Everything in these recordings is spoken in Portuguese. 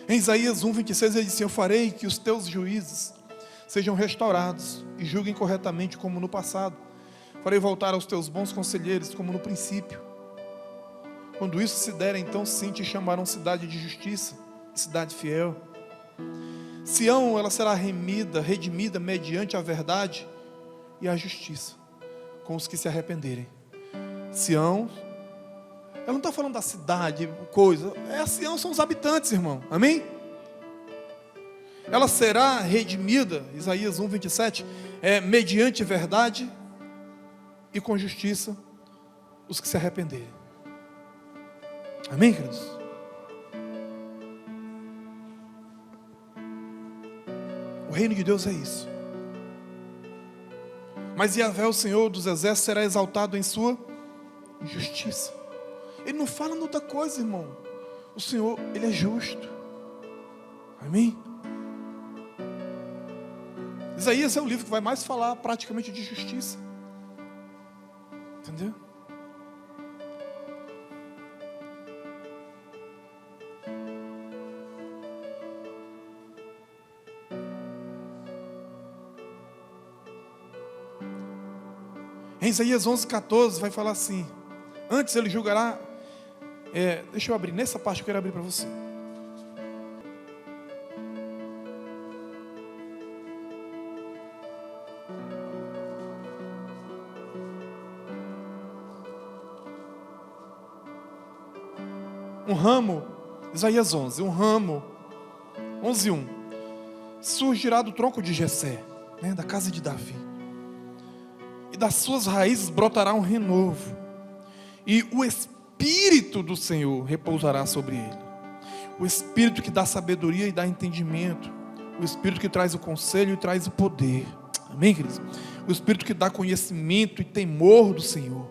Em Isaías 1:26 ele disse: eu farei que os teus juízes sejam restaurados e julguem corretamente como no passado. Farei voltar aos teus bons conselheiros como no princípio. Quando isso se der, então sim te chamarão cidade de justiça, cidade fiel. Sião, ela será redimida mediante a verdade e a justiça, com os que se arrependerem. Sião, ela não está falando da cidade, coisa. Sião são os habitantes, irmão. Amém? Ela será redimida, Isaías 1:27, mediante verdade e com justiça, os que se arrependerem. Amém, queridos? O reino de Deus é isso. Mas Yahvé, o Senhor dos exércitos, será exaltado em sua justiça. Ele não fala em outra coisa, irmão. O Senhor, Ele é justo. Amém? Isaías é o livro que vai mais falar praticamente de justiça. Entendeu? Em Isaías 11:14 vai falar assim: antes ele julgará. Deixa eu abrir, nessa parte eu quero abrir para você. Um ramo, Isaías 11, um ramo, 11:1, surgirá do tronco de Jessé, da casa de Davi, e das suas raízes brotará um renovo, e o Espírito do Senhor repousará sobre ele, o Espírito que dá sabedoria e dá entendimento, o Espírito que traz o conselho e traz o poder. Amém, queridos? O Espírito que dá conhecimento e temor do Senhor.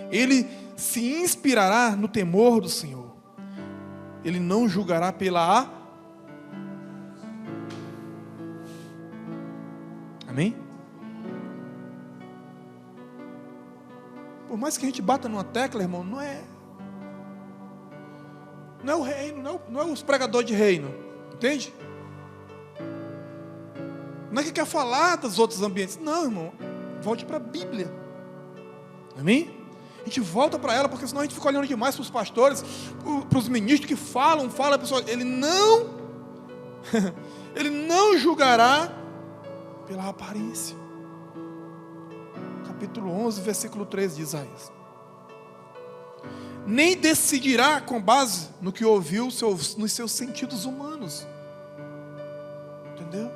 Ele se inspirará no temor do Senhor. Ele não julgará pela Amém? Por mais que a gente bata numa tecla, irmão, não é o reino, não é os pregadores de reino, entende? Não é que quer falar dos outros ambientes, não, irmão. Volte para a Bíblia. Amém? A gente volta para ela, porque senão a gente fica olhando demais para os pastores, para os ministros que falam, a pessoa, ele não julgará pela aparência. Capítulo 11, versículo 13 de Isaías. Nem decidirá com base no que ouviu nos seus sentidos humanos. Entendeu?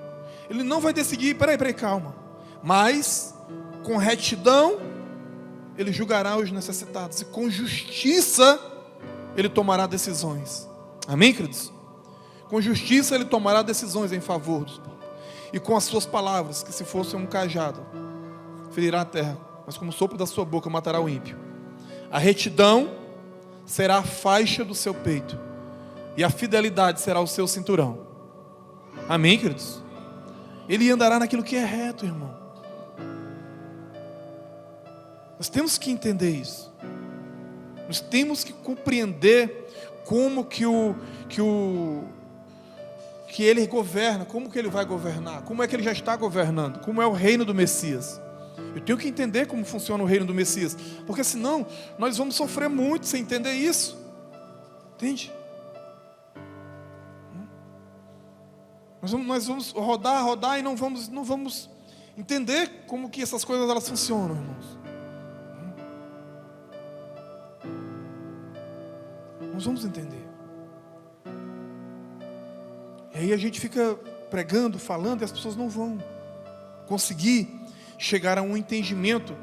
Ele não vai decidir, peraí, calma. Mas, com retidão, Ele julgará os necessitados. E com justiça, Ele tomará decisões. Amém, queridos? Com justiça, Ele tomará decisões em favor dos povos. E com as suas palavras, que se fosse um cajado, ferirá a terra, mas como o sopro da sua boca matará o ímpio. A retidão será a faixa do seu peito, e a fidelidade será o seu cinturão. Amém, queridos? Ele andará naquilo que é reto, irmão. Nós temos que entender isso. Nós temos que compreender como que Ele governa, como que Ele vai governar, como é que Ele já está governando, como é o reino do Messias. Eu tenho que entender como funciona o reino do Messias, porque senão nós vamos sofrer muito sem entender isso. Entende? Nós vamos rodar e não vamos entender como que essas coisas elas funcionam, irmãos. Nós vamos entender. E aí a gente fica pregando, falando, e as pessoas não vão conseguir chegar a um entendimento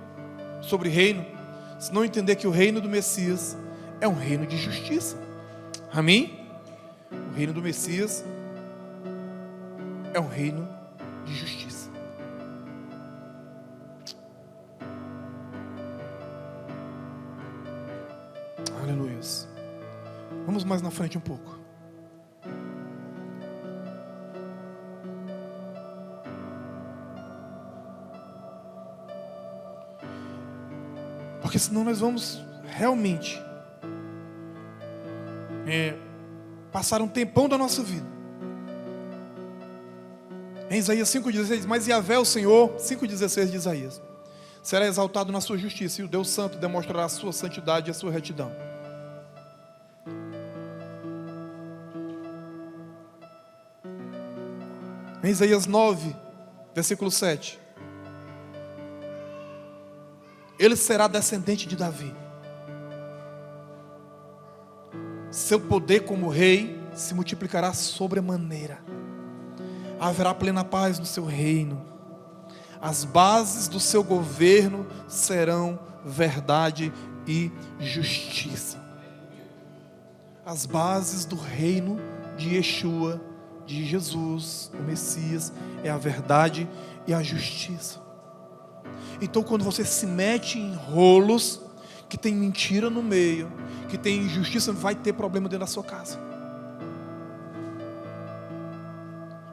sobre reino, se não entender que o reino do Messias é um reino de justiça. Amém? O reino do Messias é um reino de justiça. Aleluia. Vamos mais na frente um pouco. Porque senão nós vamos realmente Passaram um tempão da nossa vida. Em Isaías 5,16, mas Yahvé, o Senhor, 5,16 de Isaías, será exaltado na sua justiça, e o Deus Santo demonstrará a sua santidade e a sua retidão. Em Isaías 9, versículo 7, ele será descendente de Davi. Seu poder como rei se multiplicará sobremaneira. Haverá plena paz no seu reino. As bases do seu governo serão verdade e justiça. As bases do reino de Yeshua, de Jesus, o Messias, é a verdade e a justiça. Então, quando você se mete em rolos que tem mentira no meio, que tem injustiça, vai ter problema dentro da sua casa.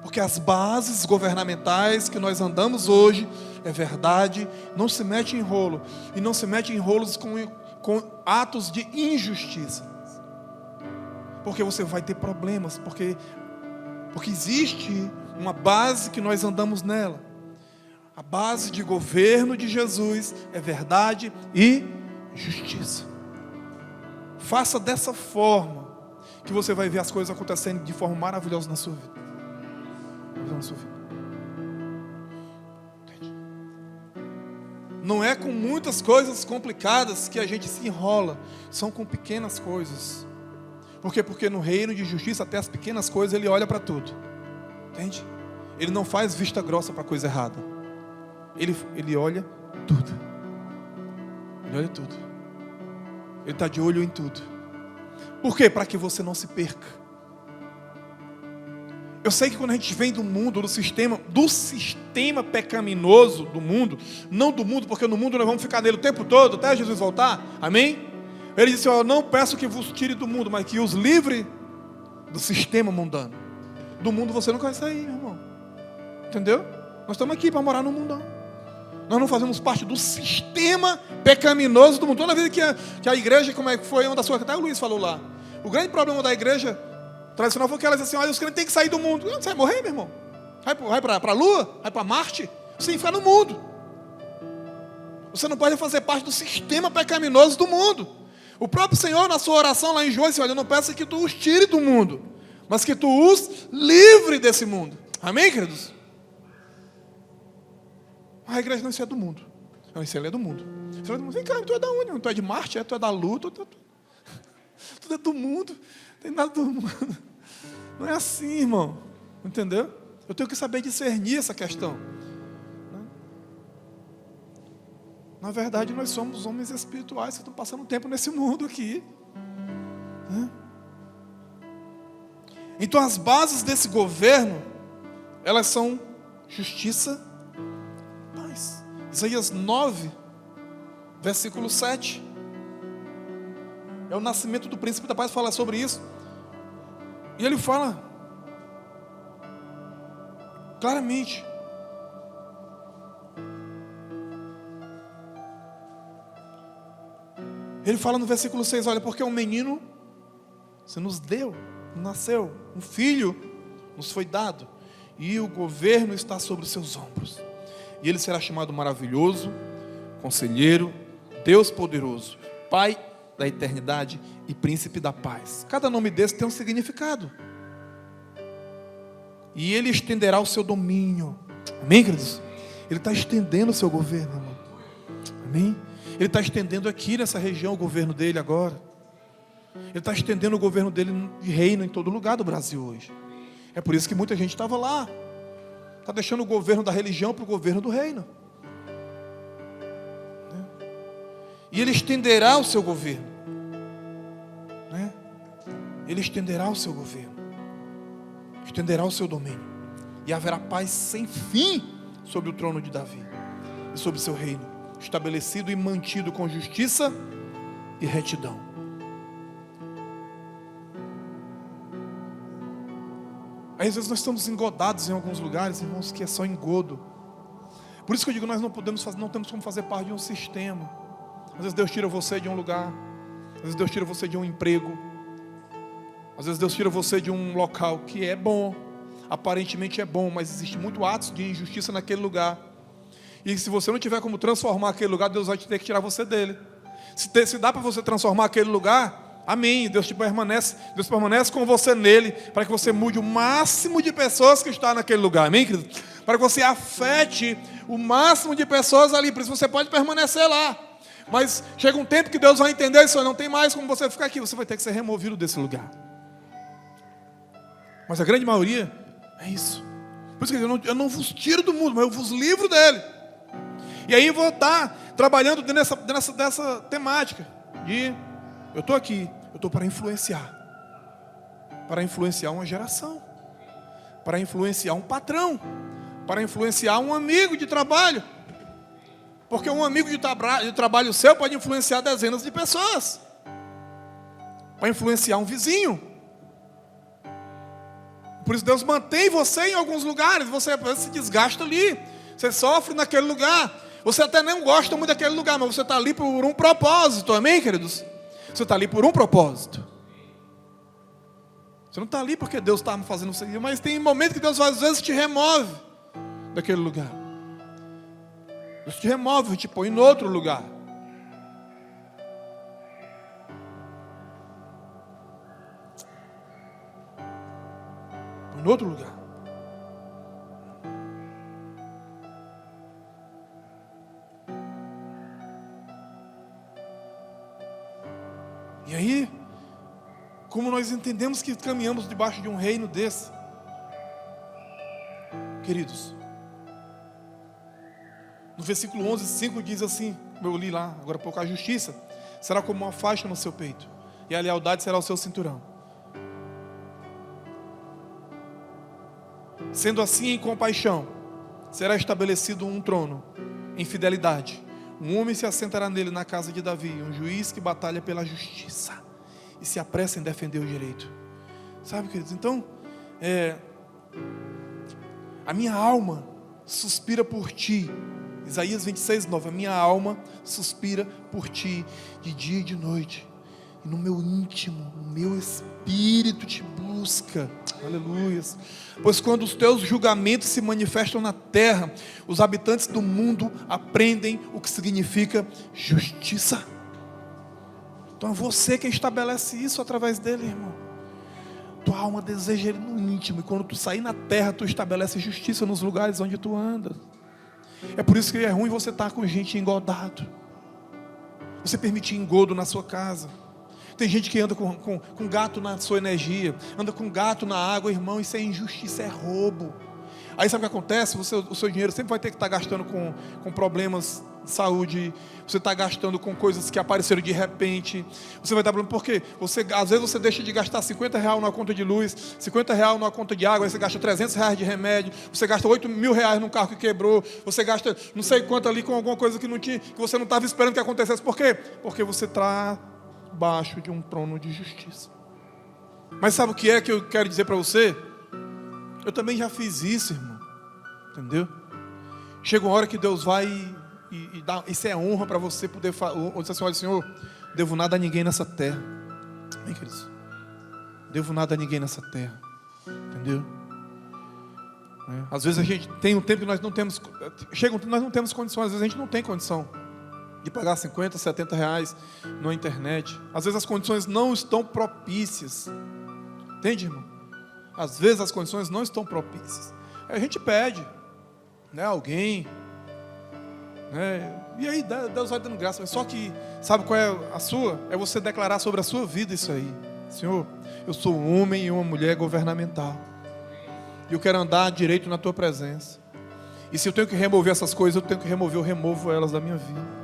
Porque as bases governamentais que nós andamos hoje é verdade, não se mete em rolo. E não se mete em rolos com atos de injustiça. Porque você vai ter problemas, porque existe uma base que nós andamos nela. A base de governo de Jesus é verdade e justiça. Faça dessa forma, que você vai ver as coisas acontecendo de forma maravilhosa na sua vida. Não é com muitas coisas complicadas que a gente se enrola, são com pequenas coisas. Por quê? Porque no reino de justiça, até as pequenas coisas, ele olha para tudo. Entende? Ele não faz vista grossa para coisa errada. Ele olha tudo. Ele olha tudo. Ele está de olho em tudo. Por quê? Para que você não se perca. Eu sei que quando a gente vem do mundo, do sistema pecaminoso do mundo, não do mundo, porque no mundo nós vamos ficar nele o tempo todo, até Jesus voltar, amém? Ele disse, eu não peço que vos tire do mundo, mas que os livre do sistema mundano. Do mundo você não vai sair, meu irmão. Entendeu? Nós estamos aqui para morar no mundão. Nós não fazemos parte do sistema pecaminoso do mundo. Toda vez que a igreja, como é que foi, uma das suas, até o Luiz falou lá, o grande problema da igreja tradicional foi que ela disse assim, olha, os crentes têm que sair do mundo. Você vai morrer, meu irmão? Vai para a Lua? Vai para Marte? Você tem que ficar no mundo. Você não pode fazer parte do sistema pecaminoso do mundo. O próprio Senhor, na sua oração lá em João, disse, olha, eu não peço que tu os tire do mundo, mas que tu os livre desse mundo. Amém, queridos? A igreja não, isso é do mundo. Não, isso é do mundo. Você vai, vem cá, tu é da onde? Tu é de Marte? Tu é da Lua? Tu é do mundo. Não tem nada do mundo. Não é assim, irmão. Entendeu? Eu tenho que saber discernir essa questão. Na verdade, nós somos homens espirituais que estão passando tempo nesse mundo aqui. Então, as bases desse governo, elas são justiça, paz. Isaías 9, versículo 7. É o nascimento do príncipe da paz, fala sobre isso. E ele fala claramente. Ele fala no versículo 6, olha, porque um menino se nos deu, nasceu, um filho nos foi dado, e o governo está sobre os seus ombros. E ele será chamado maravilhoso, conselheiro, Deus poderoso, Pai da eternidade e príncipe da paz. Cada nome desse tem um significado. E ele estenderá o seu domínio. Amém, queridos? Ele está estendendo o seu governo, irmão. Amém? Ele está estendendo aqui nessa região o governo dele agora. Ele está estendendo o governo dele de reino em todo lugar do Brasil hoje. É por isso que muita gente estava lá. Está deixando o governo da religião para o governo do reino. E ele estenderá o seu governo. Ele estenderá o seu governo. Estenderá o seu domínio. E haverá paz sem fim sobre o trono de Davi e sobre o seu reino, estabelecido e mantido com justiça e retidão. Às vezes nós estamos engodados em alguns lugares, irmãos, que é só engodo. Por isso que eu digo, nós não temos como fazer parte de um sistema. Às vezes Deus tira você de um lugar, às vezes Deus tira você de um emprego, Às vezes Deus tira você de um local que é bom, aparentemente é bom, mas existe muito atos de injustiça naquele lugar. E se você não tiver como transformar aquele lugar, Deus vai ter que tirar você dele. Se dá para você transformar aquele lugar, amém. Deus permanece com você nele, para que você mude o máximo de pessoas que estão naquele lugar, amém, querido? Para que você afete o máximo de pessoas ali, por isso você pode permanecer lá. Mas chega um tempo que Deus vai entender isso, não tem mais como você ficar aqui, você vai ter que ser removido desse lugar. Mas a grande maioria é isso. Por isso que eu não vos tiro do mundo, mas eu vos livro dele. E aí eu vou estar trabalhando dessa temática. E eu estou aqui, eu estou para influenciar. Para influenciar uma geração. Para influenciar um patrão. Para influenciar um amigo de trabalho. Porque um amigo de trabalho seu pode influenciar dezenas de pessoas. Para influenciar um vizinho. Por isso Deus mantém você em alguns lugares. Você se desgasta ali. Você sofre naquele lugar. Você até não gosta muito daquele lugar, mas você está ali por um propósito. Amém, queridos? Você está ali por um propósito. Você não está ali porque Deus está fazendo você. Mas tem momentos que Deus às vezes te remove daquele lugar. Deus te remove, te põe em outro lugar. Põe em outro lugar. E aí, como nós entendemos que caminhamos debaixo de um reino desse, queridos, no versículo 11:5 diz assim, eu li lá, agora há pouco: a justiça será como uma faixa no seu peito, e a lealdade será o seu cinturão. Sendo assim, em compaixão, será estabelecido um trono, em fidelidade. Um homem se assentará nele na casa de Davi, um juiz que batalha pela justiça e se apressa em defender o direito. Sabe, queridos? Então, a minha alma suspira por ti. Isaías 26:9. A minha alma suspira por ti de dia e de noite. E no meu íntimo, o meu espírito te busca. Aleluias. Pois quando os teus julgamentos se manifestam na terra, os habitantes do mundo aprendem o que significa justiça. Então é você quem estabelece isso através dele, irmão. Tua alma deseja ele no íntimo, e quando tu sair na terra, tu estabelece justiça nos lugares onde tu anda. É por isso que é ruim você estar com gente engodado. Você permitir engodo na sua casa. Tem gente que anda com gato na sua energia, anda com gato na água, irmão. Isso é injustiça, é roubo. Aí sabe o que acontece? O seu dinheiro sempre vai ter que estar gastando com problemas de saúde. Você está gastando com coisas que apareceram de repente. Você vai dar problema, por quê? Às vezes você deixa de gastar R$50 numa conta de luz, R$50 numa conta de água, aí você gasta R$300 de remédio, você gasta R$8.000 num carro que quebrou, você gasta não sei quanto ali com alguma coisa que você não estava esperando que acontecesse. Por quê? Porque você está baixo de um trono de justiça. Mas sabe o que é que eu quero dizer para você? Eu também já fiz isso, irmão. Entendeu? Chega uma hora que Deus vai e dá, isso é honra para você poder falar. Dizer assim: olha, Senhor, devo nada a ninguém nessa terra. Amém, queridos? Devo nada a ninguém nessa terra. Entendeu? Às vezes a gente tem um tempo que nós não temos. Chega um tempo que nós não temos condições. Às vezes a gente não tem condição de pagar R$50, R$70 na internet. Às vezes as condições não estão propícias. Entende, irmão? Às vezes as condições não estão propícias. Aí a gente pede, né, alguém, né, e aí Deus vai dando graça. Só que, sabe qual é a sua? É você declarar sobre a sua vida isso aí. Senhor, eu sou um homem e uma mulher governamental. E eu quero andar direito na tua presença. E se eu tenho que remover essas coisas, eu removo elas da minha vida.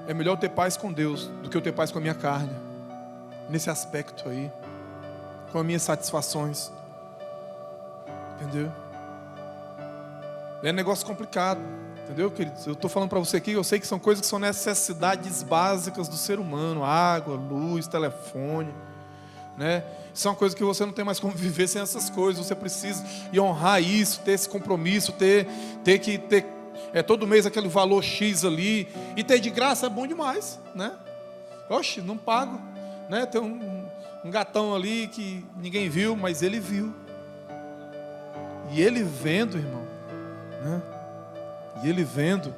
É melhor eu ter paz com Deus do que eu ter paz com a minha carne. Nesse aspecto aí. Com as minhas satisfações. Entendeu? É negócio complicado. Entendeu, queridos? Eu estou falando para você aqui, eu sei que são coisas que são necessidades básicas do ser humano. Água, luz, telefone, né? São coisas que você não tem mais como viver sem essas coisas. Você precisa honrar isso, ter esse compromisso, ter que ter todo mês aquele valor X ali. E ter de graça é bom demais, né? Oxe, não pago, né? Tem um gatão ali que ninguém viu, mas ele viu. E ele vendo, irmão, né? E ele vendo,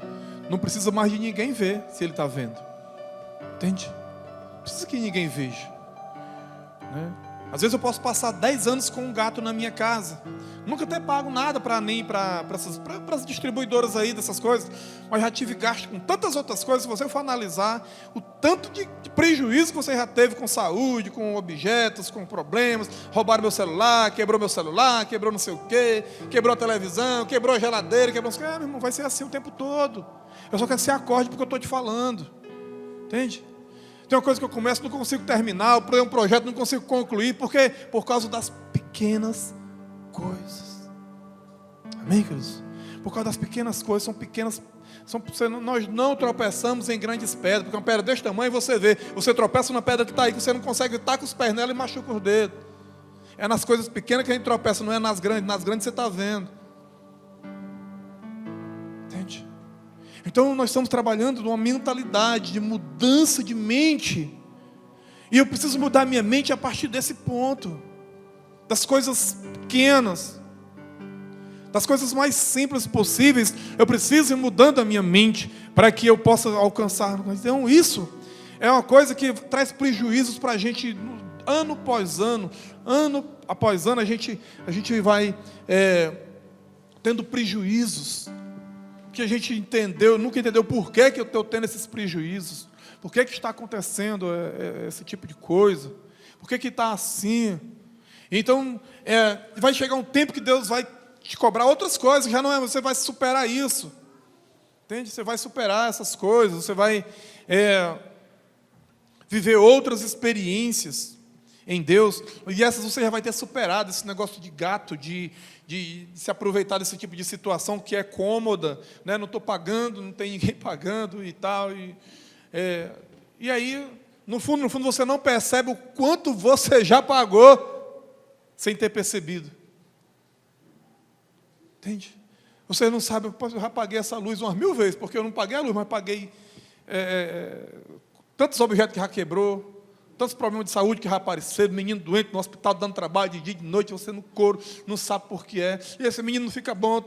não precisa mais de ninguém ver se ele está vendo. Entende? Não precisa que ninguém veja, né? Às vezes eu posso passar 10 anos com um gato na minha casa. Nunca até pago nada para as distribuidoras aí dessas coisas. Mas já tive gasto com tantas outras coisas. Se você for analisar o tanto de prejuízo que você já teve com saúde, com objetos, com problemas. Roubaram meu celular, quebrou não sei o quê, quebrou a televisão, quebrou a geladeira, quebrou... meu irmão, vai ser assim o tempo todo. Eu só quero que você acorde porque eu estou te falando. Entende? Tem uma coisa que eu começo, não consigo terminar, um projeto não consigo concluir, por quê? Por causa das pequenas coisas. Amém, queridos? Por causa das pequenas coisas, são pequenas, nós não tropeçamos em grandes pedras, porque uma pedra desse tamanho você vê, você tropeça numa pedra que está aí, que você não consegue estar com os pés nela e machuca os dedos. É nas coisas pequenas que a gente tropeça, não é nas grandes você está vendo. Entende? Então nós estamos trabalhando numa mentalidade de mudança de mente. E eu preciso mudar minha mente a partir desse ponto. Das coisas pequenas. Das coisas mais simples possíveis. Eu preciso ir mudando a minha mente para que eu possa alcançar. Então isso é uma coisa que traz prejuízos para a gente ano após ano. Ano após ano a gente vai tendo prejuízos. Que a gente nunca entendeu por que eu estou tendo esses prejuízos, por que está acontecendo esse tipo de coisa, por que está assim. Então, vai chegar um tempo que Deus vai te cobrar outras coisas, já não é, você vai superar isso, entende? Você vai superar essas coisas, você vai viver outras experiências em Deus, e essas você já vai ter superado, esse negócio de gato, de se aproveitar desse tipo de situação que é cômoda, né? Não estou pagando, não tem ninguém pagando e tal, e aí, no fundo você não percebe o quanto você já pagou, sem ter percebido, entende? Você não sabe, eu já paguei essa luz umas 1000 vezes, porque eu não paguei a luz, mas paguei tantos objetos que já quebrou, tantos problemas de saúde que já apareceram, menino doente no hospital, dando trabalho de dia e de noite, você no couro, não sabe por que é. E esse menino não fica bom,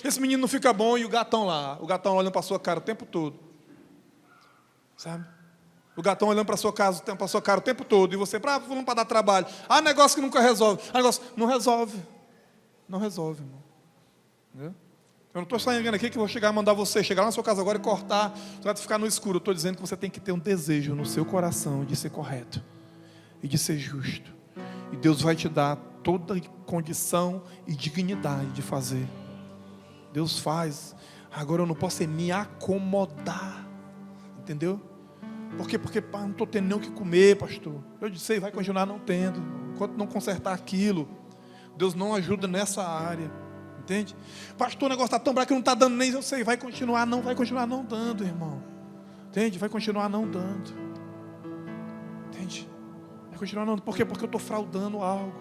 esse menino não fica bom, e o gatão olhando para a sua cara o tempo todo. Sabe? O gatão olhando para a sua cara o tempo todo, e você, para dar trabalho. Negócio que nunca resolve. Negócio, não resolve. Não resolve, irmão. Entendeu? Eu não estou saindo aqui que vou mandar você chegar lá na sua casa agora e cortar, você vai ficar no escuro. Eu estou dizendo que você tem que ter um desejo no seu coração de ser correto e de ser justo. E Deus vai te dar toda condição e dignidade de fazer. Deus faz. Agora eu não posso me acomodar. Entendeu? Por quê? Porque não estou tendo nem o que comer, pastor. Eu disse, vai continuar não tendo. Enquanto não consertar aquilo, Deus não ajuda nessa área. Entende? Pastor, o negócio está tão bravo que não está dando nem, eu sei, vai continuar não dando, irmão. Entende? Vai continuar não dando. Entende? Vai continuar não dando. Por quê? Porque eu estou fraudando algo.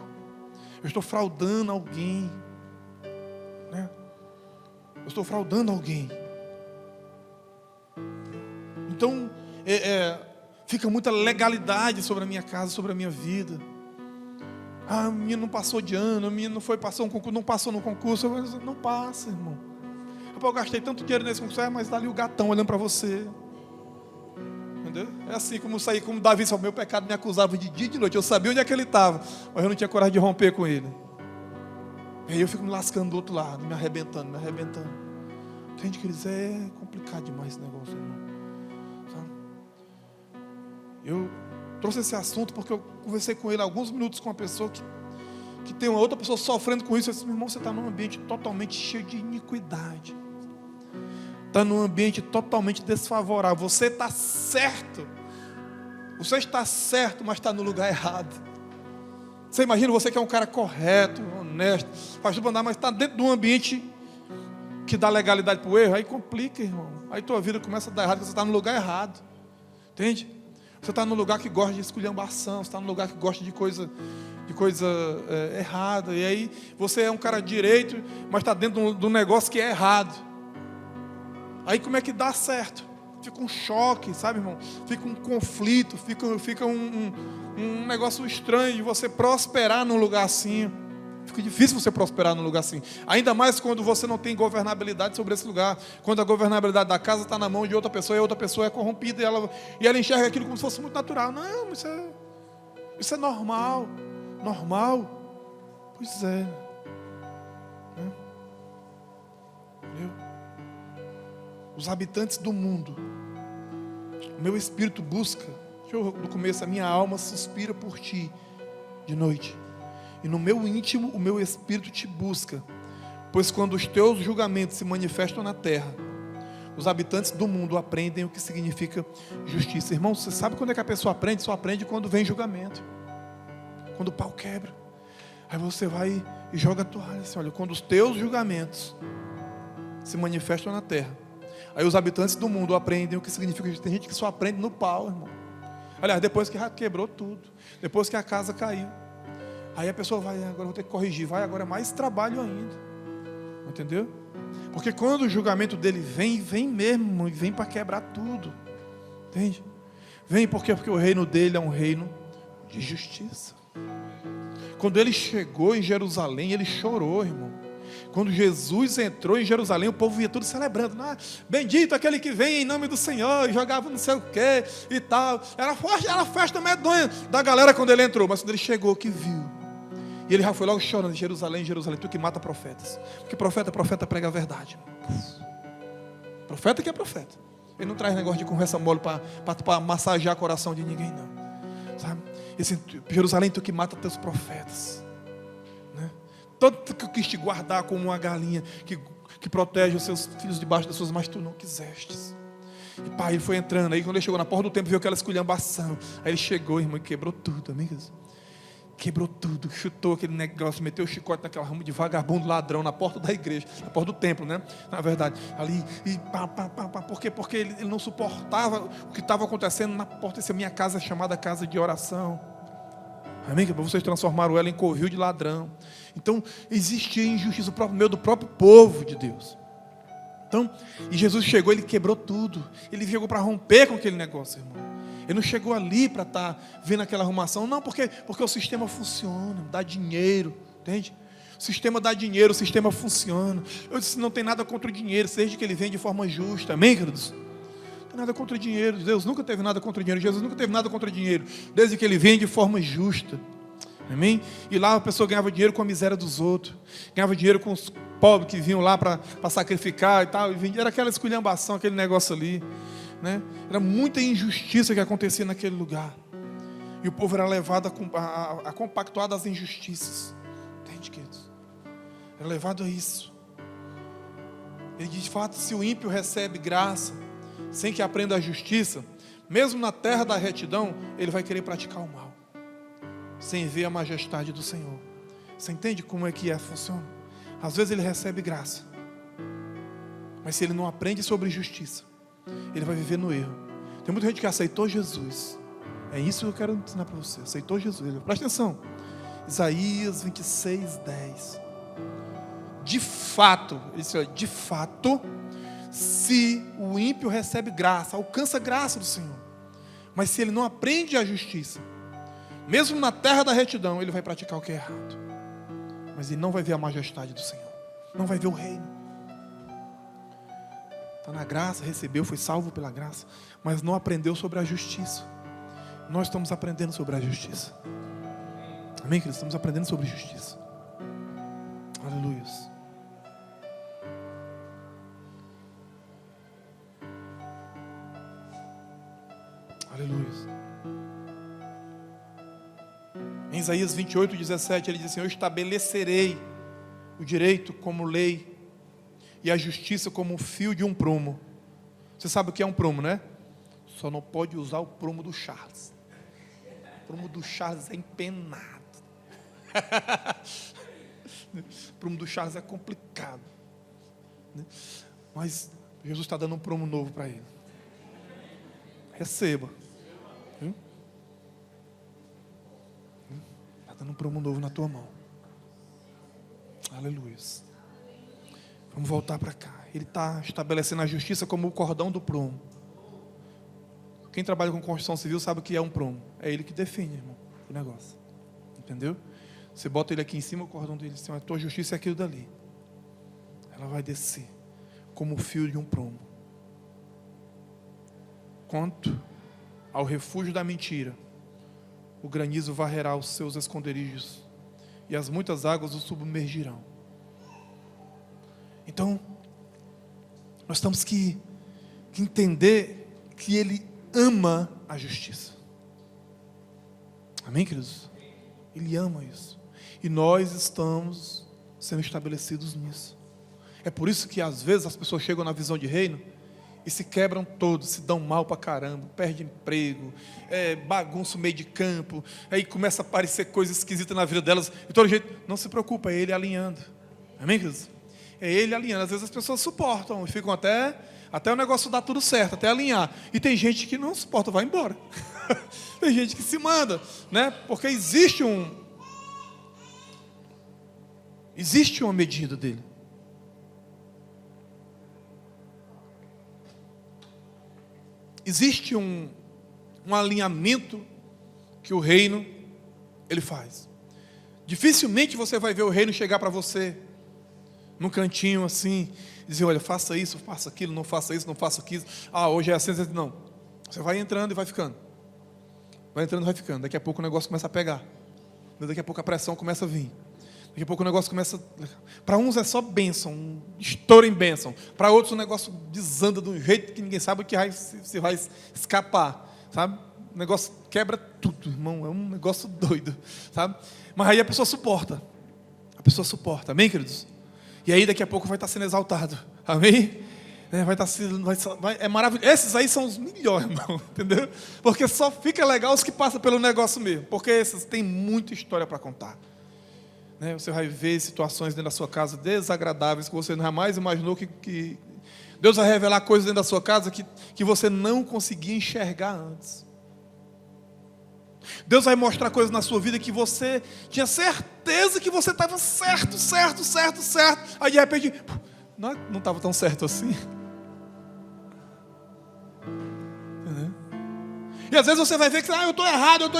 Eu estou fraudando alguém. Né? Eu estou fraudando alguém. Então, fica muita legalidade sobre a minha casa, sobre a minha vida. O menino não passou de ano, o menino passou um concurso, não passou no concurso. Não passa, irmão. Eu gastei tanto dinheiro nesse concurso, mas está ali o gatão olhando para você. Entendeu? É assim como Davi, o meu pecado me acusava de dia e de noite. Eu sabia onde é que ele estava, mas eu não tinha coragem de romper com ele. E aí eu fico me lascando do outro lado, me arrebentando. Entende, queridos? É complicado demais esse negócio, irmão. Sabe? Eu trouxe esse assunto porque eu conversei com ele alguns minutos com uma pessoa que tem uma outra pessoa sofrendo com isso. Eu disse, meu irmão, você está num ambiente totalmente cheio de iniquidade. Está num ambiente totalmente desfavorável. Você está certo. Você está certo, mas está no lugar errado. Você imagina, você que é um cara correto, honesto, faz tudo andar, mas está dentro de um ambiente que dá legalidade para o erro, aí complica, irmão. Aí tua vida começa a dar errado, porque você está no lugar errado. Entende? Você está no lugar que gosta de esculhambação, você está no lugar que gosta de coisa errada. E aí você é um cara direito, mas está dentro de um negócio que é errado. Aí como é que dá certo? fica um choque, sabe, irmão? Fica um conflito, fica um negócio estranho de você prosperar num lugar assim. Fica difícil você prosperar num lugar assim. Ainda mais quando você não tem governabilidade sobre esse lugar. Quando a governabilidade da casa está na mão de outra pessoa e a outra pessoa é corrompida e ela enxerga aquilo como se fosse muito natural. Não, isso é normal. Normal. Pois é. Entendeu? Os habitantes do mundo. O meu espírito busca. No começo, a minha alma suspira por ti de noite. E no meu íntimo, o meu espírito te busca. Pois quando os teus julgamentos se manifestam na terra, os habitantes do mundo aprendem o que significa justiça. Irmão, você sabe quando é que a pessoa aprende? Só aprende quando vem julgamento. Quando o pau quebra. Aí você vai e joga a toalha assim, olha, quando os teus julgamentos se manifestam na terra, aí os habitantes do mundo aprendem o que significa justiça. Tem gente que só aprende no pau, irmão. Aliás, depois que quebrou tudo, depois que a casa caiu, aí a pessoa vai, agora vou ter que corrigir, vai, agora é mais trabalho ainda. Entendeu? Porque quando o julgamento dele vem mesmo, e vem para quebrar tudo. Entende? Vem porque o reino dele é um reino de justiça. Quando ele chegou em Jerusalém, ele chorou, irmão. Quando Jesus entrou em Jerusalém, o povo ia tudo celebrando. Bendito aquele que vem em nome do Senhor, e jogava não sei o que e tal. Era festa medonha da galera quando ele entrou. Mas quando ele chegou, que viu, e ele já foi logo chorando, Jerusalém, tu que mata profetas. Porque profeta prega a verdade. Profeta que é profeta. Ele não traz negócio de conversa mole para massagear o coração de ninguém, não. Sabe? Esse, Jerusalém, tu que mata teus profetas. Né? Tanto que eu quis te guardar como uma galinha que protege os seus filhos debaixo das suas, mas tu não quisestes. E pai, ele foi entrando. Aí quando ele chegou na porta do templo, viu aquela esculhambação. Aí ele chegou, irmão, e quebrou tudo, amigos. Quebrou tudo, chutou aquele negócio, meteu o chicote naquela rama de vagabundo, ladrão, na porta da igreja, na porta do templo, né? Na verdade, ali, e por quê? Porque ele não suportava o que estava acontecendo na porta. Essa minha casa é chamada casa de oração. Amém? Que vocês transformaram ela em covil de ladrão. Então, existia injustiça no meio do próprio povo de Deus. Então, e Jesus chegou, ele quebrou tudo. Ele chegou para romper com aquele negócio, irmão. Ele não chegou ali para estar vendo aquela arrumação. Não, porque o sistema funciona, dá dinheiro, entende? O sistema dá dinheiro, o sistema funciona. Eu disse, não tem nada contra o dinheiro, desde que ele vem de forma justa. Amém, queridos? Não tem nada contra o dinheiro. Deus nunca teve nada contra o dinheiro. Jesus nunca teve nada contra o dinheiro, desde que ele vem de forma justa. Amém? E lá a pessoa ganhava dinheiro com a miséria dos outros. Ganhava dinheiro com os pobres que vinham lá para sacrificar e tal. E era aquela esculhambação, aquele negócio ali. Né? Era muita injustiça que acontecia naquele lugar. E o povo era levado a compactuar das injustiças. Entende, queridos? Era levado a isso. Ele diz, de fato, se o ímpio recebe graça, sem que aprenda a justiça, mesmo na terra da retidão, ele vai querer praticar o mal, sem ver a majestade do Senhor. Você entende como é que funciona? Às vezes ele recebe graça, mas se ele não aprende sobre justiça, ele vai viver no erro. Tem muita gente que aceitou Jesus. É isso que eu quero ensinar para você. Aceitou Jesus. Presta atenção. Isaías 26, 10. De fato, ele disse, de fato, se o ímpio recebe graça, alcança a graça do Senhor, mas se ele não aprende a justiça, mesmo na terra da retidão, ele vai praticar o que é errado. Mas ele não vai ver a majestade do Senhor. Não vai ver o reino. Está na graça, recebeu, foi salvo pela graça, mas não aprendeu sobre a justiça. Nós estamos aprendendo sobre a justiça. Amém, queridos? Estamos aprendendo sobre justiça. Aleluia. Aleluia. Em Isaías 28, 17, ele diz assim, eu estabelecerei o direito como lei e a justiça como um fio de um prumo. Você sabe o que é um prumo, né? Só não pode usar o prumo do Charles. O prumo do Charles é empenado. O prumo do Charles é complicado. Mas Jesus está dando um prumo novo para ele. Receba. Está dando um prumo novo na tua mão. Aleluia. Vamos voltar para cá. Ele está estabelecendo a justiça como o cordão do prumo. Quem trabalha com construção civil sabe o que é um prumo. É ele que define, irmão, o negócio. Entendeu? Você bota ele aqui em cima, o cordão dele assim, a tua justiça é aquilo dali. Ela vai descer como o fio de um prumo. Quanto ao refúgio da mentira, o granizo varrerá os seus esconderijos e as muitas águas o submergirão. Então, nós temos que entender que Ele ama a justiça. Amém, queridos? Ele ama isso. E nós estamos sendo estabelecidos nisso. É por isso que às vezes as pessoas chegam na visão de reino e se quebram todos, se dão mal pra caramba, perdem emprego, bagunça o meio de campo, aí começa a aparecer coisas esquisitas na vida delas, e todo jeito, não se preocupa, é Ele alinhando. Amém, queridos? É Ele alinhando. Às vezes as pessoas suportam e ficam até o negócio dar tudo certo, até alinhar. E tem gente que não suporta, vai embora. Tem gente que se manda, né? Porque existe uma medida dele. Existe um alinhamento que o reino, ele faz. Dificilmente você vai ver o reino chegar para você num cantinho assim, dizer, olha, faça isso, faça aquilo, não faça isso, não faça aquilo. Ah, hoje é assim, não. Você vai entrando e vai ficando. Vai entrando e vai ficando. Daqui a pouco o negócio começa a pegar. Daqui a pouco a pressão começa a vir. Daqui a pouco o negócio começa... Para uns é só bênção, um estouro em bênção. Para outros o negócio desanda de um jeito que ninguém sabe o que se vai escapar. Sabe? O negócio quebra tudo, irmão. É um negócio doido. Sabe? Mas aí a pessoa suporta. A pessoa suporta. Amém, queridos? E aí daqui a pouco vai estar sendo exaltado. Amém? É maravilhoso. Esses aí são os melhores, irmão. Entendeu? Porque só fica legal os que passam pelo negócio mesmo. Porque esses têm muita história para contar. Você vai ver situações dentro da sua casa desagradáveis que você jamais imaginou que Deus vai revelar coisas dentro da sua casa que você não conseguia enxergar antes. Deus vai mostrar coisas na sua vida que você tinha certeza que você estava certo. Aí de repente, não estava tão certo assim. E às vezes você vai ver que eu estou errado,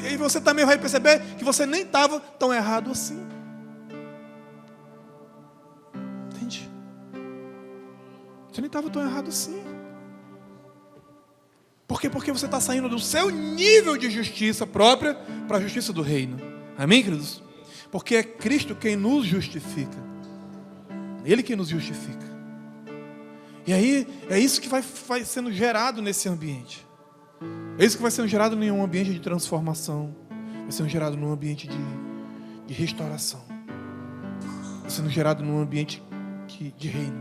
e você também vai perceber que você nem estava tão errado assim. Entende? Você nem estava tão errado assim. Por quê? Porque você está saindo do seu nível de justiça própria para a justiça do reino. Amém, queridos? Porque é Cristo quem nos justifica. Ele quem nos justifica. E aí, é isso que vai sendo gerado nesse ambiente. É isso que vai sendo gerado em um ambiente de transformação. Vai sendo gerado num ambiente de restauração. Vai sendo gerado num ambiente de reino.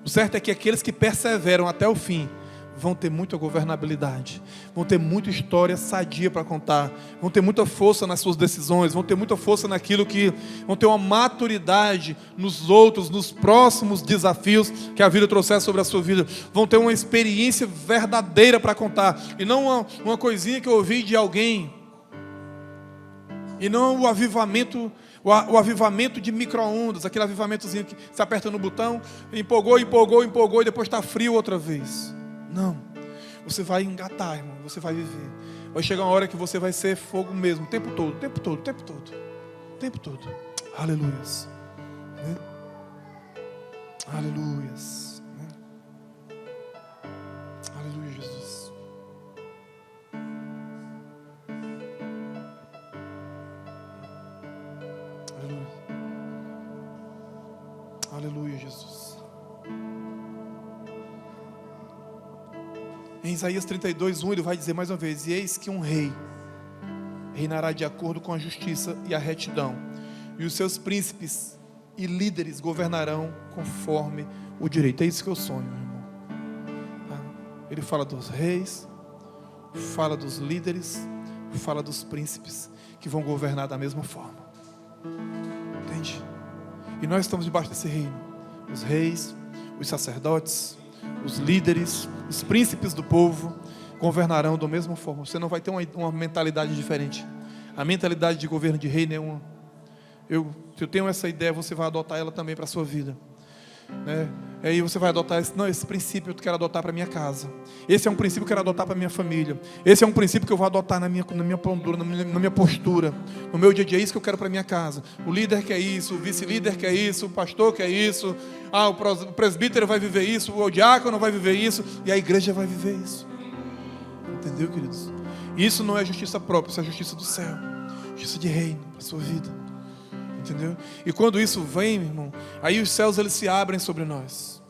O certo é que aqueles que perseveram até o fim vão ter muita governabilidade, vão ter muita história sadia para contar, vão ter muita força nas suas decisões, vão ter muita força naquilo que... vão ter uma maturidade nos outros, nos próximos desafios que a vida trouxer sobre a sua vida, vão ter uma experiência verdadeira para contar, e não uma coisinha que eu ouvi de alguém, e não o avivamento de micro-ondas, aquele avivamentozinho que você aperta no botão, empolgou, e depois está frio outra vez. Não, você vai engatar, irmão, você vai viver. Vai chegar uma hora que você vai ser fogo mesmo, o tempo todo. Aleluias. Aleluias. Aleluia, Jesus. Aleluia. Aleluia, Jesus. Em Isaías 32:1 ele vai dizer mais uma vez: e eis que um rei reinará de acordo com a justiça e a retidão, e os seus príncipes e líderes governarão conforme o direito. É isso que eu sonho, meu irmão. Ele fala dos reis, fala dos líderes, fala dos príncipes que vão governar da mesma forma. Entende? E nós estamos debaixo desse reino. Os reis, os sacerdotes, os líderes, os príncipes do povo governarão da mesma forma. Você não vai ter uma mentalidade diferente. A mentalidade de governo de reino é se eu tenho essa ideia, você vai adotar ela também para a sua vida, né? E aí você vai adotar esse princípio eu quero adotar para minha casa. Esse é um princípio que eu quero adotar para minha família. Esse é um princípio que eu vou adotar na minha pondura, na minha postura, no meu dia a dia. É isso que eu quero para minha casa. O líder quer isso, o vice-líder quer isso, o pastor quer isso. O presbítero vai viver isso, o diácono vai viver isso, e a igreja vai viver isso. Entendeu, queridos? Isso não é justiça própria, isso é justiça do céu. Justiça de reino para a sua vida. Entendeu? E quando isso vem, meu irmão, aí os céus eles se abrem sobre nós.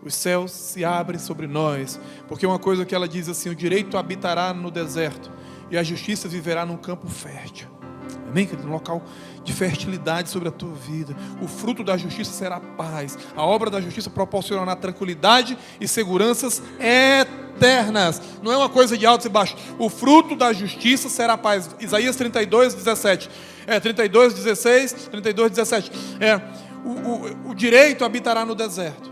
Os céus se abrem sobre nós. Porque uma coisa que ela diz assim: o direito habitará no deserto e a justiça viverá num campo fértil. Amém, querido? Um local de fertilidade sobre a tua vida. O fruto da justiça será paz. A obra da justiça proporcionará tranquilidade e seguranças eternas. Não é uma coisa de altos e baixos. O fruto da justiça será paz. Isaías 32, 17. 32, 16, 32, 17. O direito habitará no deserto.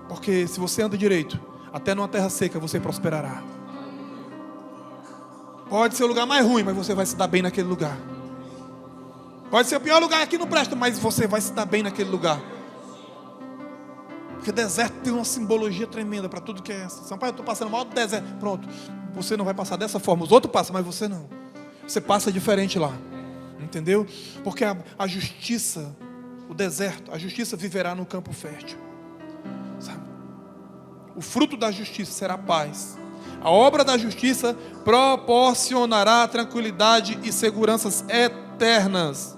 Porque se você anda direito, até numa terra seca você prosperará. Pode ser o lugar mais ruim, mas você vai se dar bem naquele lugar. Pode ser o pior lugar, aqui não presta, mas você vai se dar bem naquele lugar. Porque deserto tem uma simbologia tremenda para tudo que é essa. São Paulo, eu estou passando mal do deserto. Pronto, você não vai passar dessa forma. Os outros passam, mas você não. Você passa diferente lá. Entendeu? Porque a justiça, o deserto, a justiça viverá no campo fértil. Sabe? O fruto da justiça será paz. A obra da justiça proporcionará tranquilidade e seguranças eternas.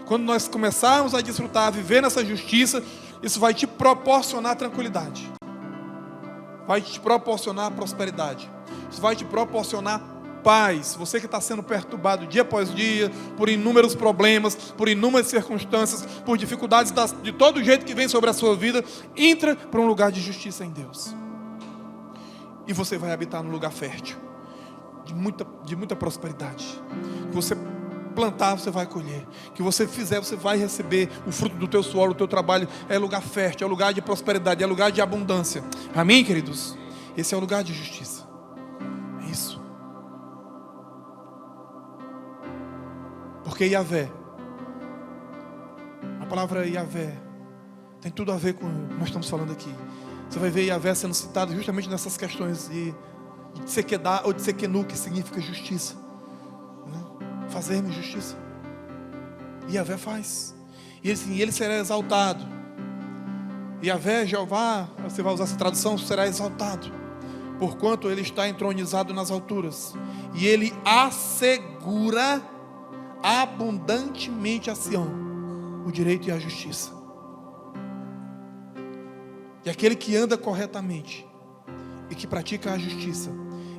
Quando nós começarmos a desfrutar, a viver nessa justiça, isso vai te proporcionar tranquilidade. Vai te proporcionar prosperidade. Isso vai te proporcionar paz. Você que está sendo perturbado dia após dia, por inúmeros problemas, por inúmeras circunstâncias, por dificuldades de todo jeito que vem sobre a sua vida, entra para um lugar de justiça em Deus. E você vai habitar num lugar fértil, de muita prosperidade. Que você plantar, você vai colher. Que você fizer, você vai receber o fruto do teu suor, do teu trabalho. É lugar fértil, é lugar de prosperidade, é lugar de abundância. Amém, queridos? Esse é o lugar de justiça. É isso. Porque Yahvé, a palavra Yahvé tem tudo a ver com o que nós estamos falando aqui. Você vai ver Yahvé sendo citado justamente nessas questões de Tsekedá ou de Tsekenu, que significa justiça, né? Fazermos justiça. E Yahvé faz. E ele será exaltado. Yahvé, Jeová, você vai usar essa tradução, será exaltado, porquanto ele está entronizado nas alturas. E ele assegura abundantemente a Sião o direito e a justiça. E aquele que anda corretamente e que pratica a justiça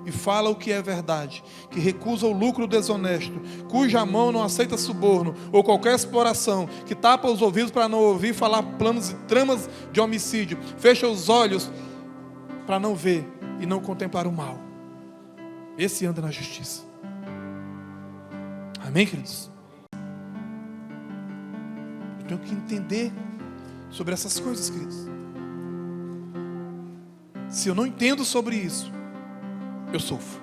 e fala o que é verdade, que recusa o lucro desonesto, cuja mão não aceita suborno ou qualquer exploração, que tapa os ouvidos para não ouvir falar planos e tramas de homicídio, fecha os olhos para não ver e não contemplar o mal. Esse anda na justiça. Amém, queridos? Eu tenho que entender sobre essas coisas, queridos. Se eu não entendo sobre isso, eu sofro.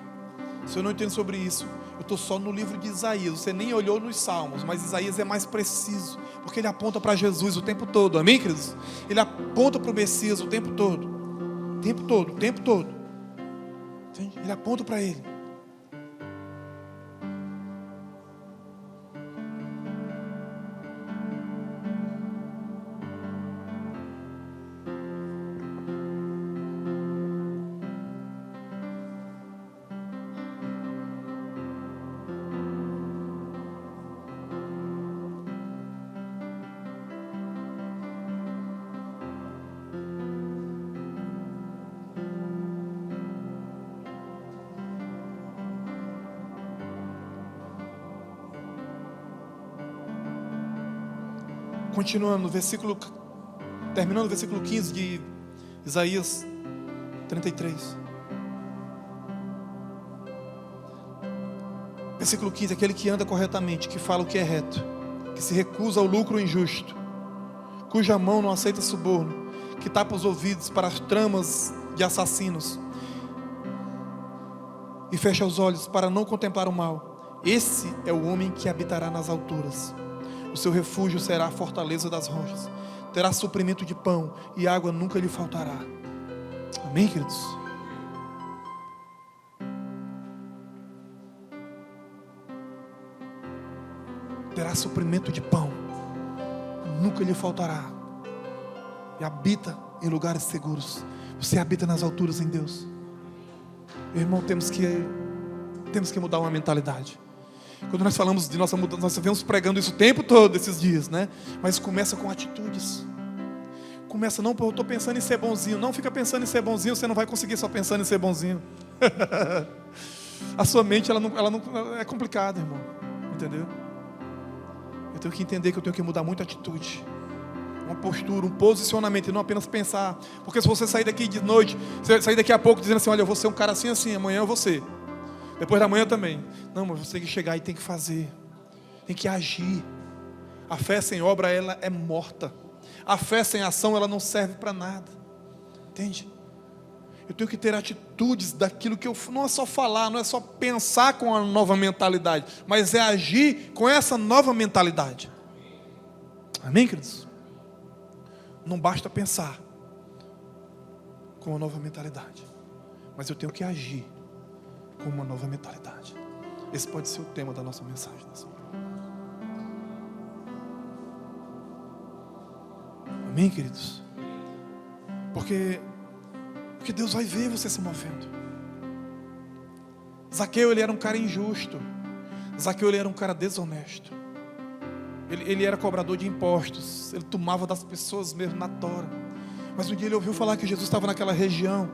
Se eu não entendo sobre isso, eu estou só no livro de Isaías. Você nem olhou nos Salmos, mas Isaías é mais preciso, porque ele aponta para Jesus o tempo todo. Amém, queridos? Ele aponta para o Messias o tempo todo. O tempo todo, o tempo todo. Entende? Ele aponta para ele. Continuando, terminando o versículo 15 de Isaías 33. Versículo 15, aquele que anda corretamente, que fala o que é reto, que se recusa ao lucro injusto, cuja mão não aceita suborno, que tapa os ouvidos para as tramas de assassinos e fecha os olhos para não contemplar o mal. Esse é o homem que habitará nas alturas. O seu refúgio será a fortaleza das rochas. terá suprimento de pão e água nunca lhe faltará. Amém, queridos? Terá suprimento de pão, nunca lhe faltará. E habita em lugares seguros. Você habita nas alturas em Deus. Meu irmão, temos que mudar uma mentalidade. Quando nós falamos de nossa mudança, nós vemos pregando isso o tempo todo, esses dias, né? Mas começa com atitudes. Começa, não, eu estou pensando em ser bonzinho. Não fica pensando em ser bonzinho, você não vai conseguir só pensando em ser bonzinho. A sua mente, ela não é complicada, irmão. Entendeu? Eu tenho que entender que eu tenho que mudar muito a atitude. Uma postura, um posicionamento, e não apenas pensar. Porque se você sair daqui de noite, você sair daqui a pouco dizendo assim, olha, eu vou ser um cara assim, assim, amanhã eu vou ser. Depois da manhã também. Não, mas você tem que chegar e tem que fazer. Tem que agir. A fé sem obra, ela é morta. A fé sem ação, ela não serve para nada. Entende? Eu tenho que ter atitudes daquilo que eu... Não é só falar, não é só pensar com a nova mentalidade, mas é agir com essa nova mentalidade. Amém, queridos? Não basta pensar com uma nova mentalidade, mas eu tenho que agir com uma nova mentalidade. Esse pode ser o tema da nossa mensagem. Amém, queridos? Porque Deus vai ver você se movendo. Zaqueu, ele era um cara injusto. Zaqueu, ele era um cara desonesto. Ele era cobrador de impostos. Ele tomava das pessoas mesmo na tora. Mas um dia ele ouviu falar que Jesus estava naquela região.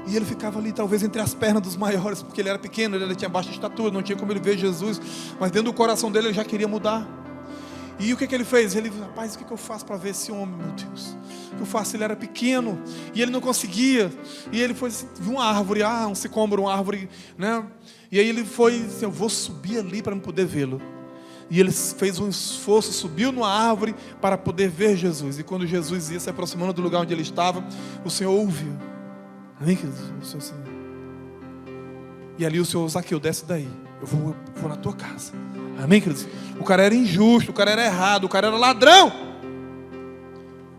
E ele ficava ali, talvez entre as pernas dos maiores, porque ele era pequeno, ele tinha baixa estatura, não tinha como ele ver Jesus. Mas dentro do coração dele, ele já queria mudar. E o que ele fez? Ele, rapaz, o que eu faço para ver esse homem, meu Deus? O que eu faço? Ele era pequeno e ele não conseguia. E ele foi, viu uma árvore, um sicômoro, uma árvore, né? E aí ele foi, eu vou subir ali para poder vê-lo. E ele fez um esforço, subiu numa árvore para poder ver Jesus. E quando Jesus ia se aproximando do lugar onde ele estava, o Senhor ouviu. Amém, queridos? E ali o Senhor, Zaqueu, desce daí. Eu vou na tua casa. Amém, queridos? O cara era injusto, o cara era errado, o cara era ladrão.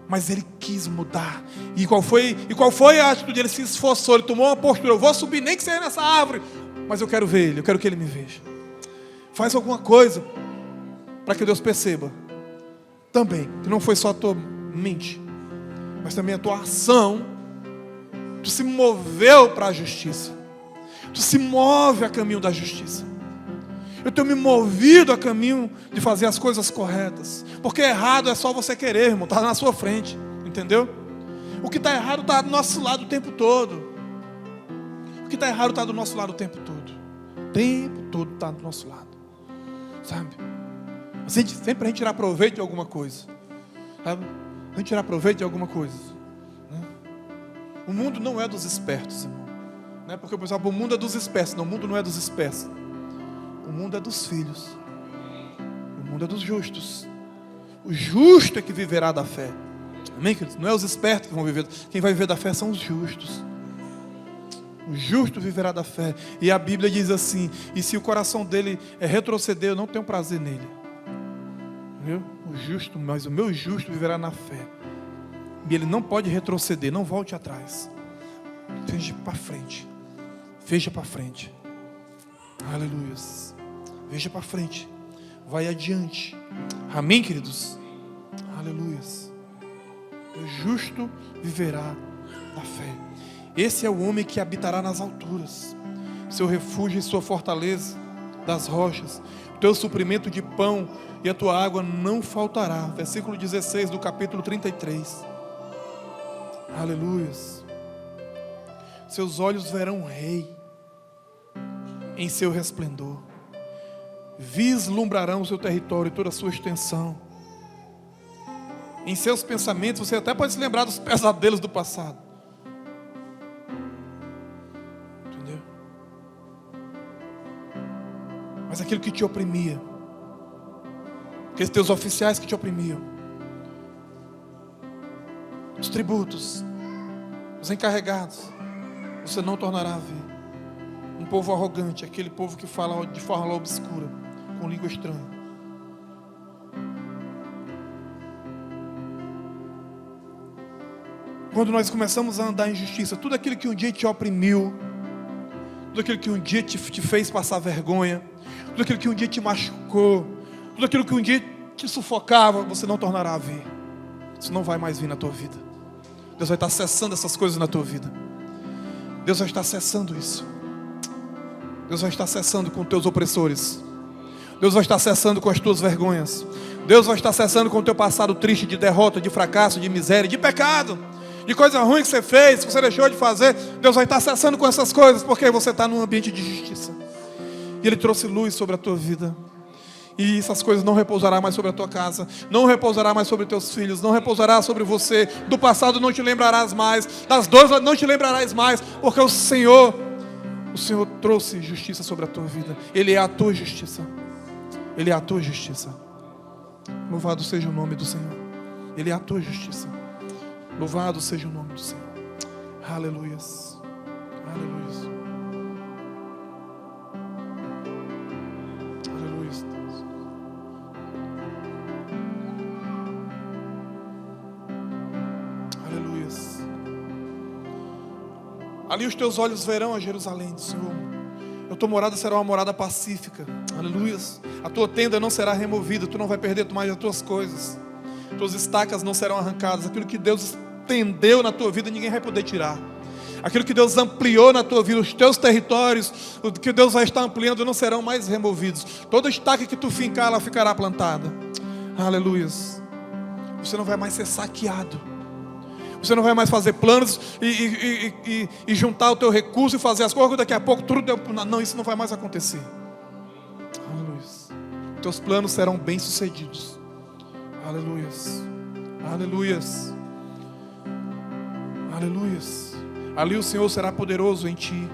Mas ele quis mudar. E qual foi a atitude? Ele se esforçou, ele tomou uma postura. Eu vou subir, nem que seja nessa árvore, mas eu quero ver ele, eu quero que ele me veja. Faz alguma coisa para que Deus perceba também, que não foi só a tua mente, mas também a tua ação. Tu se moveu para a justiça. Tu se move a caminho da justiça. Eu tenho me movido a caminho de fazer as coisas corretas. Porque errado é só você querer, irmão. Está na sua frente. Entendeu? O que está errado está do nosso lado o tempo todo. O que está errado está do nosso lado o tempo todo. O tempo todo está do nosso lado. Sabe? Sempre a gente tirar proveito de alguma coisa. Sabe? A gente tirar proveito de alguma coisa. Né? O mundo não é dos espertos, irmão. Não é porque o pessoal, o mundo é dos espertos. Não, o mundo não é dos espertos. O mundo é dos filhos. O mundo é dos justos. O justo é que viverá da fé. Amém, queridos? Não é os espertos que vão viver. Quem vai viver da fé são os justos. O justo viverá da fé. E a Bíblia diz assim: e se o coração dele retroceder, eu não tenho prazer nele. Viu? O justo, mas o meu justo viverá na fé. E ele não pode retroceder, não volte atrás. Veja para frente. Veja para frente. Aleluia. Veja para frente. Vai adiante. Amém, queridos? Aleluia. O justo viverá da fé. Esse é o homem que habitará nas alturas. Seu refúgio e sua fortaleza das rochas. O teu suprimento de pão e a tua água não faltará. Versículo 16 do capítulo 33. Aleluia. Seus olhos verão o rei em seu resplendor. Vislumbrarão o seu território e toda a sua extensão. Em seus pensamentos, você até pode se lembrar dos pesadelos do passado. Entendeu? Mas aquilo que te oprimia, aqueles teus oficiais que te oprimiam, os tributos, os encarregados, você não tornará a ver. Um povo arrogante, aquele povo que fala de forma obscura, com língua estranha. Quando nós começamos a andar em justiça, tudo aquilo que um dia te oprimiu, tudo aquilo que um dia te fez passar vergonha, tudo aquilo que um dia te machucou, tudo aquilo que um dia te sufocava, você não tornará a vir. Isso não vai mais vir na tua vida. Deus vai estar cessando essas coisas na tua vida. Deus vai estar cessando isso. Deus vai estar cessando com teus opressores. Deus vai estar cessando com as tuas vergonhas. Deus vai estar cessando com o teu passado triste de derrota, de fracasso, de miséria, de pecado, de coisa ruim que você fez, que você deixou de fazer. Deus vai estar cessando com essas coisas, porque você está num ambiente de justiça. E Ele trouxe luz sobre a tua vida. E essas coisas não repousará mais sobre a tua casa, não repousará mais sobre teus filhos, não repousará sobre você. Do passado não te lembrarás mais, das dores não te lembrarás mais, porque o Senhor trouxe justiça sobre a tua vida. Ele é a tua justiça. Ele é a tua justiça. Louvado seja o nome do Senhor. Ele é a tua justiça. Louvado seja o nome do Senhor. Aleluias. Aleluias. Aleluias. Aleluias. Ali os teus olhos verão a Jerusalém, Senhor. A tua morada será uma morada pacífica. Aleluias. A tua tenda não será removida. Tu não vai perder mais as tuas coisas. Tuas estacas não serão arrancadas. Aquilo que Deus estendeu na tua vida, ninguém vai poder tirar. Aquilo que Deus ampliou na tua vida, os teus territórios, o que Deus vai estar ampliando, não serão mais removidos. Toda estaca que tu fincar, ela ficará plantada. Aleluias. Você não vai mais ser saqueado. Você não vai mais fazer planos e juntar o teu recurso e fazer as coisas. Daqui a pouco tudo deu. Não, isso não vai mais acontecer. Aleluia. Teus planos serão bem-sucedidos. Aleluia. Aleluia. Aleluia. Ali o Senhor será poderoso em ti.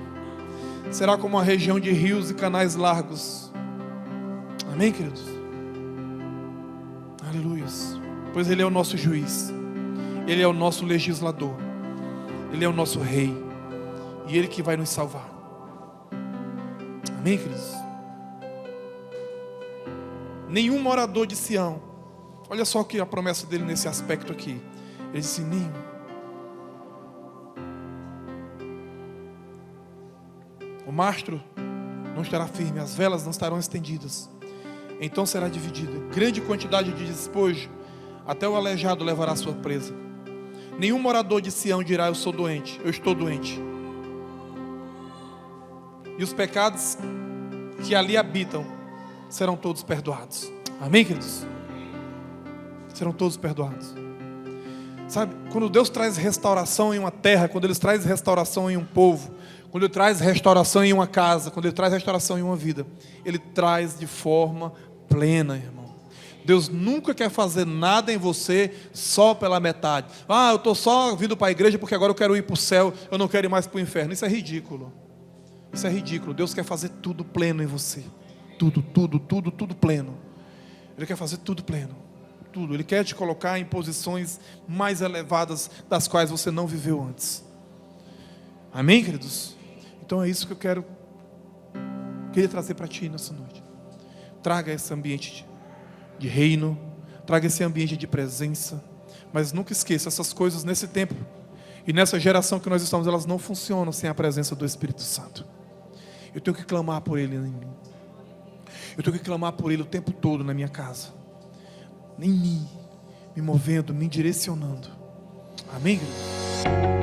Será como uma região de rios e canais largos. Amém, queridos? Aleluia. Pois Ele é o nosso juiz. Ele é o nosso legislador. Ele é o nosso rei. E Ele que vai nos salvar. Amém, queridos? Nenhum morador de Sião. Olha só que a promessa dele nesse aspecto aqui. Ele disse: nenhum. O mastro não estará firme, as velas não estarão estendidas. Então será dividida grande quantidade de despojo, até o aleijado levará a sua presa. Nenhum morador de Sião dirá: eu sou doente, eu estou doente. E os pecados que ali habitam serão todos perdoados. Amém, queridos? Serão todos perdoados. Sabe, quando Deus traz restauração em uma terra, quando Ele traz restauração em um povo, quando Ele traz restauração em uma casa, quando Ele traz restauração em uma vida, Ele traz de forma plena, irmão. Deus nunca quer fazer nada em você só pela metade. Eu estou só vindo para a igreja porque agora eu quero ir para o céu, eu não quero ir mais para o inferno. Isso é ridículo. Isso é ridículo. Deus quer fazer tudo pleno em você. Tudo pleno. Ele quer fazer tudo pleno. Tudo. Ele quer te colocar em posições mais elevadas das quais você não viveu antes. Amém, queridos? Então é isso que eu queria trazer para ti nessa noite. Traga esse ambiente de reino, traga esse ambiente de presença, mas nunca esqueça, essas coisas nesse tempo e nessa geração que nós estamos, elas não funcionam sem a presença do Espírito Santo. Eu tenho que clamar por Ele em mim. Eu tenho que clamar por Ele o tempo todo na minha casa, em mim, me movendo, me direcionando. Amém, querido?